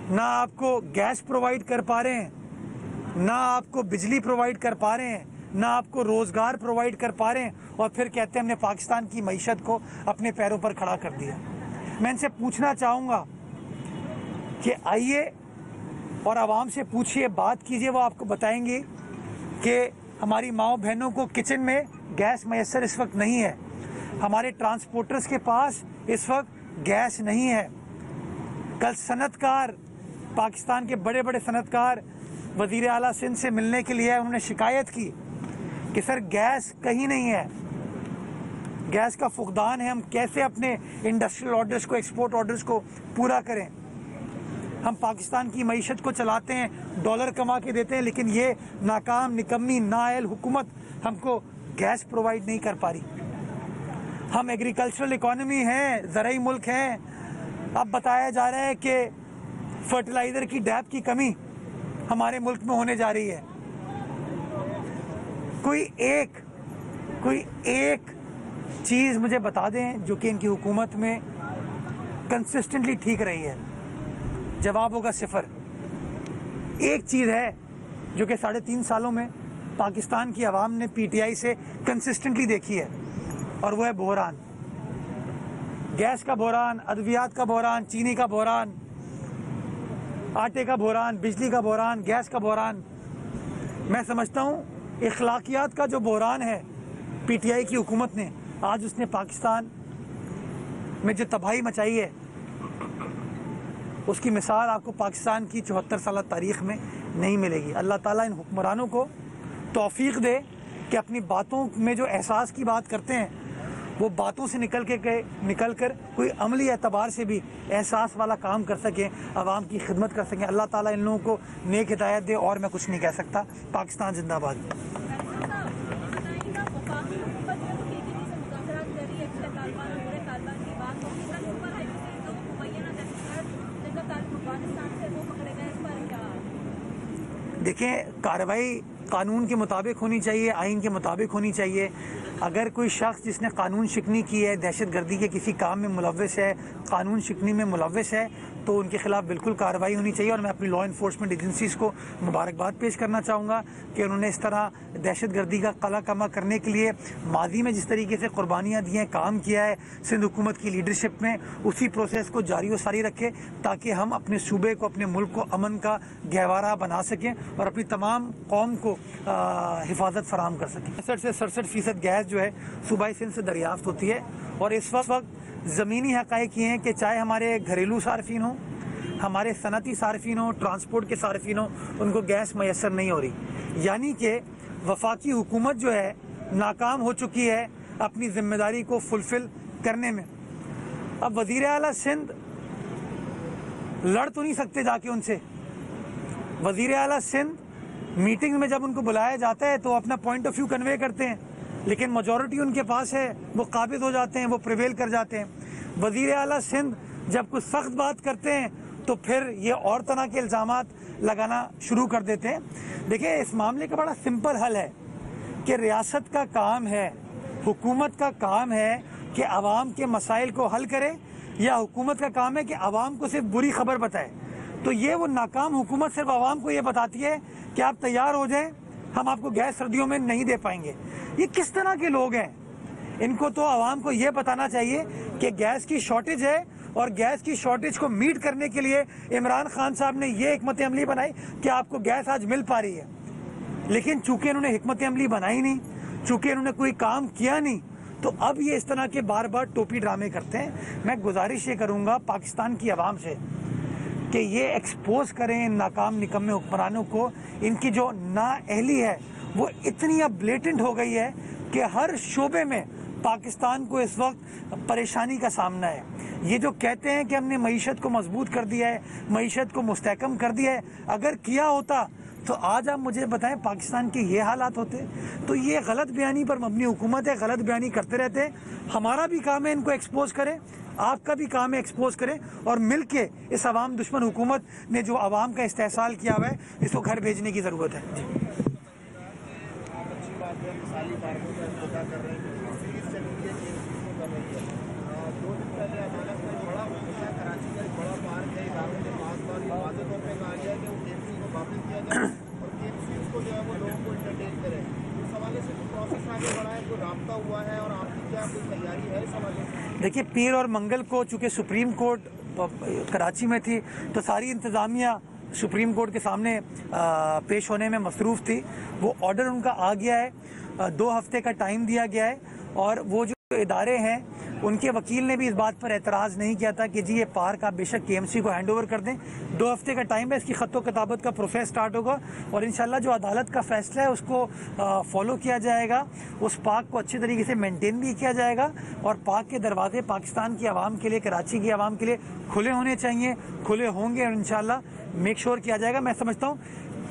ना आपको gas provide कर पा रहे हैं, ना आपको बिजली प्रोवाइड कर पा रहे हैं, ना आपको रोज़गार प्रोवाइड कर पा रहे हैं, और फिर कहते हैं हमने पाकिस्तान की मईशत को अपने पैरों पर खड़ा कर दिया। मैं इनसे पूछना चाहूँगा कि आइए और आवाम से पूछिए, बात कीजिए, वो आपको बताएंगे कि हमारी माओ बहनों को किचन में गैस मैसर इस वक्त नहीं है, हमारे ट्रांसपोर्टर्स के पास इस वक्त गैस नहीं है। कल सनतकार, पाकिस्तान के बड़े बड़े सनतकार वज़ीर आला सिंध से मिलने के लिए उन्होंने शिकायत की कि सर गैस कहीं नहीं है, गैस का फुकदान है, हम कैसे अपने इंडस्ट्रियल ऑर्डर्स को, एक्सपोर्ट ऑर्डर्स को पूरा करें। हम पाकिस्तान की मईशत को चलाते हैं, डॉलर कमा के देते हैं, लेकिन ये नाकाम निकम्मी नाअहल हुकूमत हमको गैस प्रोवाइड नहीं कर पा रही। हम एग्रीकल्चरल इकॉनमी हैं, ज़राई मुल्क हैं, अब बताया जा रहा है कि फर्टिलाइज़र की डैप की कमी हमारे मुल्क में होने जा रही है। कोई एक चीज़ मुझे बता दें जो कि इनकी हुकूमत में कंसिस्टेंटली ठीक रही है। जवाब होगा सिफर। एक चीज़ है जो कि 3.5 सालों में पाकिस्तान की आवाम ने पीटीआई से कंसिस्टेंटली देखी है, और वो है बहरान। गैस का बहरान, अद्वियात का बहरान, चीनी का बहरान, आटे का बहरान, बिजली का बहरान, गैस का बहरान। मैं समझता हूँ इखलाकियात का जो बहरान है पीटीआई की हुकूमत ने, आज उसने पाकिस्तान में जो तबाही मचाई है, उसकी मिसाल आपको पाकिस्तान की 74 साल तारीख़ में नहीं मिलेगी। अल्लाह ताला इन हुक्मरानों को तौफीक दे कि अपनी बातों में जो एहसास की बात करते हैं, वो बातों से निकल कर कोई अमली एतबार से भी एहसास वाला काम कर सकें, आवाम की खिदमत कर सकें। अल्लाह ताला इन लोगों को नेक हिदायत दे, और मैं कुछ नहीं कह सकता। पाकिस्तान जिंदाबाद। देखिए, कार्रवाई कानून के मुताबिक होनी चाहिए, आइन के मुताबिक होनी चाहिए। अगर कोई शख्स जिसने कानून शिकनी की है, दहशत गर्दी के किसी काम में मुलव्वस है, कानून शिकनी में मुलव्वस है, तो उनके ख़िलाफ़ बिल्कुल कार्रवाई होनी चाहिए। और मैं अपनी लॉ इन्फोर्समेंट एजेंसीज़ को मुबारकबाद पेश करना चाहूँगा कि उन्होंने इस तरह दहशत गर्दी का कला कमा करने के लिए माजी में जिस तरीके से कुर्बानियाँ दी हैं, काम किया है सिंध हुकूमत की लीडरशिप में, उसी प्रोसेस को जारी व सारी रखें, ताकि हम अपने सूबे को, अपने मुल्क को अमन का गहवारा बना सकें और अपनी तमाम कौम को हिफाजत फराहम कर सकें। 65 से 67% गैस जो है सूबाई सिंध से दरियाफ्त होती है, और इस वक्त ज़मीनी हक़ाइक़ ये हैं कि चाहे हमारे घरेलू सार्फिन हों, हमारे सनती सार्फिन हों, ट्रांसपोर्ट के सार्फिन हों, उनको गैस मैसर नहीं हो रही। यानी कि वफाकी हुकूमत जो है नाकाम हो चुकी है अपनी ज़िम्मेदारी को फुलफ़िल करने में। अब वज़ीर आला सिंध लड़ तो नहीं सकते जाके उनसे। वज़ीर आला सिंध मीटिंग में जब उनको बुलाया जाता है तो अपना पॉइंट ऑफ व्यू कन्वे करते हैं, लेकिन मेजॉरिटी उनके पास है, वो काबिज हो जाते हैं, वो प्रिवेल कर जाते हैं। वज़ीर आला सिंध जब कुछ सख्त बात करते हैं तो फिर ये और तरह के इल्ज़ामात लगाना शुरू कर देते हैं। देखिए, इस मामले का बड़ा सिंपल हल है कि रियासत का काम है, हुकूमत का काम है कि आवाम के मसाइल को हल करे, या हुकूमत का काम है कि आवाम को सिर्फ बुरी खबर बताए। तो ये वो नाकाम हुकूमत सिर्फ आवाम को ये बताती है कि आप तैयार हो जाएं, हम आपको गैस सर्दियों में नहीं दे पाएंगे। ये किस तरह के लोग हैं? इनको तो आवाम को ये बताना चाहिए कि गैस की शॉर्टेज है, और गैस की शॉर्टेज को मीट करने के लिए इमरान खान साहब ने ये हिकमत अमली बनाई कि आपको गैस आज मिल पा रही है। लेकिन चूंकि इन्होंने हिकमत अमली बनाई नहीं, चूंकि इन्होंने कोई काम किया नहीं, तो अब ये इस तरह के बार बार टोपी ड्रामे करते हैं। मैं गुजारिश ये करूँगा पाकिस्तान की आवाम से कि ये एक्सपोज करें नाकाम निकम्मे हुक्मरानों को। इनकी जो नाअहली है वो इतनी अब ब्लेटेंट हो गई है कि हर शोबे में पाकिस्तान को इस वक्त परेशानी का सामना है। ये जो कहते हैं कि हमने मईशत को मजबूत कर दिया है, मईशत को मुस्तहकम कर दिया है, अगर किया होता तो आज आप मुझे बताएं पाकिस्तान के ये हालात होते। तो ये गलत बयानी पर मबनी हुकूमत है, गलत बयानी करते रहते हैं। हमारा भी काम है इनको एक्सपोज करें, आपका भी काम है एक्सपोज करें, और मिलके इस अवाम दुश्मन हुकूमत ने जो अवाम का इस्तेहसाल किया हुआ है, इसको घर भेजने की ज़रूरत है। दो दिन पहले अचानक में बड़ा कराची का एक बड़ा पार्क है, इदारों ने पास जाए और केएमसी उसको जो है वो लोगों को एंटरटेन करे। इस हवाले से जो प्रोसेस आगे बढ़ा है, जो राब्ता हुआ है और आपकी क्या कोई तैयारी है इस हवाले से? देखिए, पीर और मंगल को चूँकि सुप्रीम कोर्ट कराची में थी तो सारी इंतज़ामिया सुप्रीम कोर्ट के सामने पेश होने में मसरूफ़ थी। वो ऑर्डर उनका आ गया है, 2 हफ्ते का टाइम दिया गया है और वो जो इदारे हैं उनके वकील ने भी इस बात पर एतराज़ नहीं किया था कि जी ये पार्क आप बेशक केएमसी को हैंड ओवर कर दें। 2 हफ्ते का टाइम है, इसकी ख़त्तो किताबत का प्रोसेस स्टार्ट होगा और इंशाल्लाह जो अदालत का फ़ैसला है उसको फॉलो किया जाएगा। उस पार्क को अच्छी तरीके से मेंटेन भी किया जाएगा और पार्क के दरवाजे पाकिस्तान की आवाम के लिए, कराची की आवाम के लिए खुले होने चाहिए, खुले होंगे और इंशाल्लाह मेक श्योर किया जाएगा। मैं समझता हूँ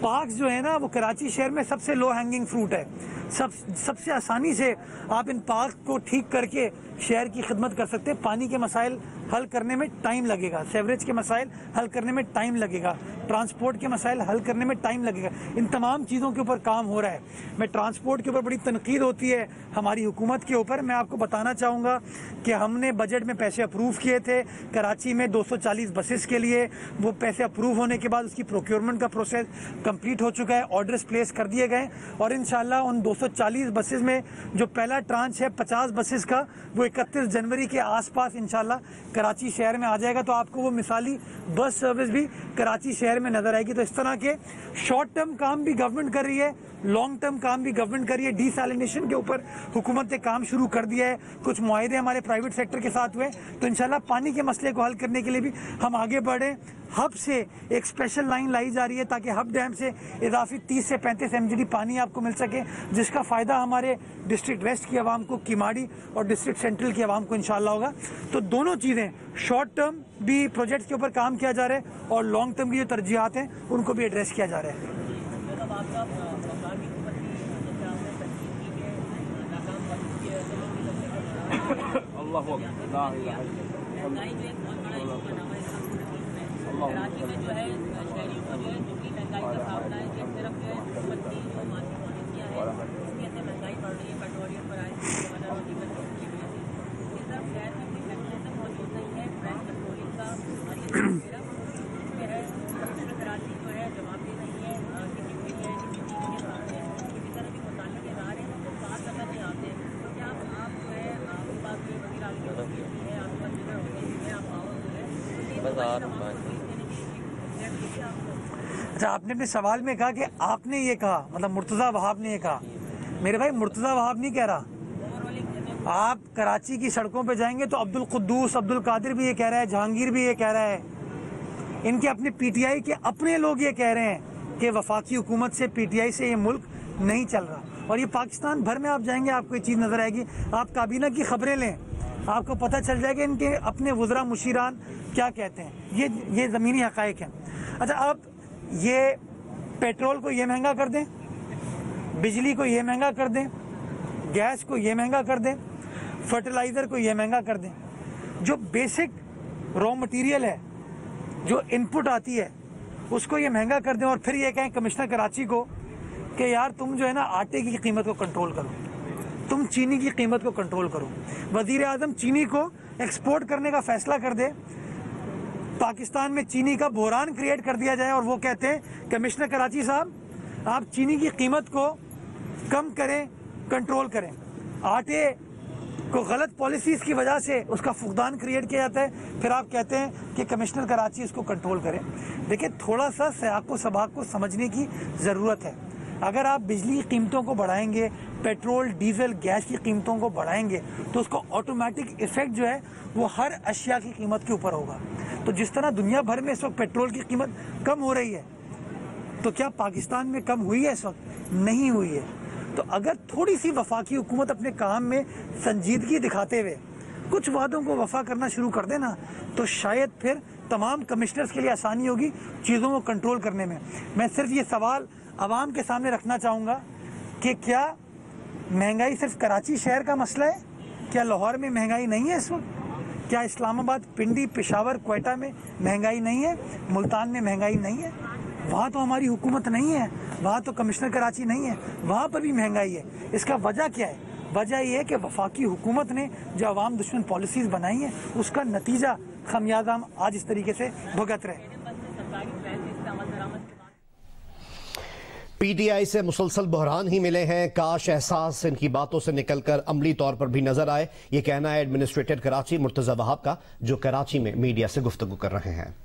पार्क जो है ना वो कराची शहर में सबसे लो हैंगिंग फ्रूट है। सबसे आसानी से आप इन पार्क को ठीक करके शहर की खिदमत कर सकते हैं। पानी के मसाइल हल करने में टाइम लगेगा, सेवरेज के मसाइल हल करने में टाइम लगेगा, ट्रांसपोर्ट के मसाइल हल करने में टाइम लगेगा। इन तमाम चीज़ों के ऊपर काम हो रहा है। मैं ट्रांसपोर्ट के ऊपर बड़ी तनकीद होती है हमारी हुकूमत के ऊपर। मैं आपको बताना चाहूँगा कि हमने बजट में पैसे अप्रूव किए थे कराची में 240 बसेस के लिए। वो पैसे अप्रूव होने के बाद उसकी प्रोक्योरमेंट का प्रोसेस कंप्लीट हो चुका है, ऑर्डर्स प्लेस कर दिए गए और इंशाल्लाह उन 240 बसेस में जो पहला ट्रांच है 50 बसेस का, वो 31 जनवरी के आसपास इंशाल्लाह कराची शहर में आ जाएगा। तो आपको वो मिसाली बस सर्विस भी कराची शहर में नज़र आएगी। तो इस तरह के शॉर्ट टर्म काम भी गवर्नमेंट कर रही है, लॉन्ग टर्म काम भी गवर्नमेंट कर रही है। डीसैलिनेशन के ऊपर हुकूमत ने काम शुरू कर दिया है, कुछ मुआहदे हमारे प्राइवेट सेक्टर के साथ हुए। तो इंशाल्लाह पानी के मसले को हल करने के लिए भी हम आगे बढ़ें। हब से एक स्पेशल लाइन लाई जा रही है ताकि हब डैम से इजाफी 30 से 35 MGD पानी आपको मिल सके, जिसका फ़ायदा हमारे डिस्ट्रिक्ट वेस्ट की आवाम को, किमाड़ी और डिस्ट्रिक्ट सेंट्रल की आवाम को इंशाल्लाह होगा। तो दोनों चीज़ें, शॉर्ट टर्म भी प्रोजेक्ट्स के ऊपर काम किया जा रहा है और लॉन्ग टर्म की जो तरजीहात हैं उनको भी एड्रेस किया जा रहा है। कराची में जो है शहरियों को जो है दुखी महंगाई का सामना है। एक तरफ जो है हुकूमत की जो मार्केट पॉलिसियाँ हैं उसके अंदर महंगाई बढ़ रही है, पेट्रोलियम प्राइस और डीजल की वजह से। दूसरी तरफ शहर में कोई मैकेनिज्म मौजूद नहीं है बैंक कंट्रोलिंग का, और ये है कराची जो है जवाबदेह नहीं है, किसी भी है किसी चीज़ के साथ है, किसी तरह की मुतालिक इदारे हैं तो बात नजर नहीं आते हैं। तो क्या आप जो है आपके पास ये वज़ीर आज़म है, आपके पास जिधर होते हैं, आप आओ जो है अच्छा, आपने अपने सवाल में कहा कि आपने ये कहा, मतलब मुर्तज़ा वहाब ने ये कहा। मेरे भाई, मुर्तज़ा वहाब नहीं कह रहा। आप कराची की सड़कों पे जाएंगे तो अब्दुल कुद्दूस, अब्दुल कादिर भी ये कह रहा है, जहांगीर भी ये कह रहा है, इनके अपने PTI के अपने लोग ये कह रहे हैं कि वफाकी हुकूमत से, PTI से ये मुल्क नहीं चल रहा। और ये पाकिस्तान भर में आप जाएंगे आपको ये चीज़ नज़र आएगी। आप काबीना की खबरें लें, आपको पता चल जाएगा इनके अपने वज़रा मुशीरान क्या कहते हैं। ये ज़मीनी हक़ाइक़ हैं। अच्छा, आप ये पेट्रोल को ये महंगा कर दें, बिजली को ये महंगा कर दें, गैस को ये महंगा कर दें, फर्टिलाइज़र को ये महंगा कर दें, जो बेसिक रॉ मटेरियल है, जो इनपुट आती है, उसको ये महंगा कर दें और फिर ये कहें कमिश्नर कराची को कि यार तुम जो है ना आटे की कीमत को कंट्रोल करो, तुम चीनी की कीमत को कंट्रोल करो। वज़ीर आज़म चीनी को एक्सपोर्ट करने का फ़ैसला कर दे, पाकिस्तान में चीनी का बहरान क्रिएट कर दिया जाए और वो कहते हैं कमिश्नर कराची साहब आप चीनी की कीमत को कम करें, कंट्रोल करें। आटे को गलत पॉलिसीज़ की वजह से उसका फुकदान क्रिएट किया जाता है, फिर आप कहते हैं कि कमिश्नर कराची इसको कंट्रोल करें। देखिए, थोड़ा सा सियाक़ व सबाक़ को समझने की ज़रूरत है। अगर आप बिजली की कीमतों को बढ़ाएंगे, पेट्रोल, डीजल, गैस की कीमतों को बढ़ाएंगे तो उसका ऑटोमेटिक इफ़ेक्ट जो है वो हर अशिया की कीमत के ऊपर होगा। तो जिस तरह दुनिया भर में इस वक्त पेट्रोल की कीमत कम हो रही है, तो क्या पाकिस्तान में कम हुई है इस वक्त? नहीं हुई है। तो अगर थोड़ी सी वफाकी हुकूमत अपने काम में संजीदगी दिखाते हुए कुछ वादों को वफा करना शुरू कर देना, तो शायद फिर तमाम कमिश्नर्स के लिए आसानी होगी चीज़ों को कंट्रोल करने में। मैं सिर्फ ये सवाल आवाम के सामने रखना चाहूँगा कि क्या महंगाई सिर्फ कराची शहर का मसला है? क्या लाहौर में महंगाई नहीं है इस वक्त? क्या इस्लामाबाद, पिंडी, पेशावर, क्वेटा में महंगाई नहीं है? मुल्तान में महंगाई नहीं है? वहाँ तो हमारी हुकूमत नहीं है, वहाँ तो कमिश्नर कराची नहीं है, वहाँ पर भी महंगाई है। इसका वजह क्या है? वजह ये है कि वफाकी हुकूमत ने जो अवाम दुश्मन पॉलिसीज़ बनाई हैं उसका नतीजा, खमियाजा हम आज इस तरीके से भुगत रहे। पीटीआई से मुसलसल बहरान ही मिले हैं, काश एहसास इनकी बातों से निकलकर अमली तौर पर भी नजर आए। ये कहना है एडमिनिस्ट्रेटर कराची मुर्तजा वहाब का, जो कराची में मीडिया से गुफ्तगू कर रहे हैं।